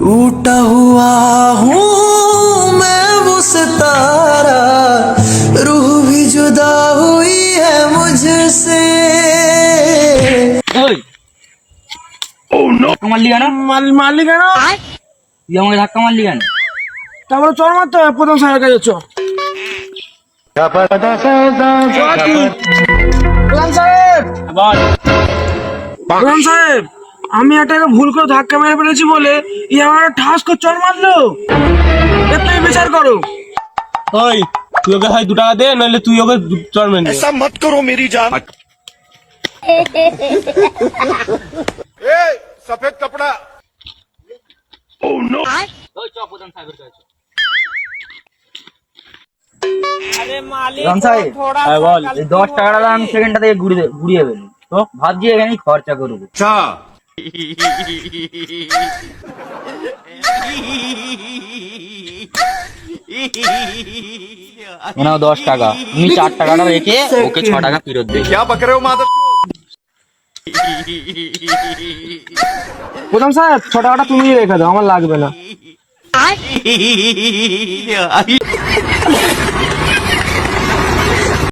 टूटा हुआ हूँ मैं वो सितारा, रूह भी जुदा हुई है मुझसे। মারলি কেন? মারলি কেন? তুই আমাকে ধাক্কা মারলি কেন? তারপরে চল মারতে হবে প্রধান সাহেবের কাছে। চল প্রধান সাহেব, বল। প্রধান সাহেব, আমি এটাকে ভুল করে ধাক্কা মেরে ফেলেছি বলে ই আমার ঠাস করে চল মারলো। এর তুমি বিচার করো। ওই তুই ওকে হয় 2 টাকা দে, নইলে তুই ওকে চড় মেরে দে। ऐसा मत करो मेरी जान। सफेद कपड़ा। ওই চ প্রধান সাহেবের কাছে। প্রধান সাহেব, হ্যাঁ বল। এই 10 টাকাটা আমি সেকেন্ডটা থেকে ঘুরিয়ে ফেলি তো ভাবছি এখানেই খরচা করবো। अच्छा নাও 10 টাকা, তুমি 4 টাকাটা রেখে ওকে 6 টাকা ফেরত দে। क्या बक रहे हो मादर। প্রধান সাহেব 6 টাকাটা তুমি রেখে দাও, আমার লাগবে না।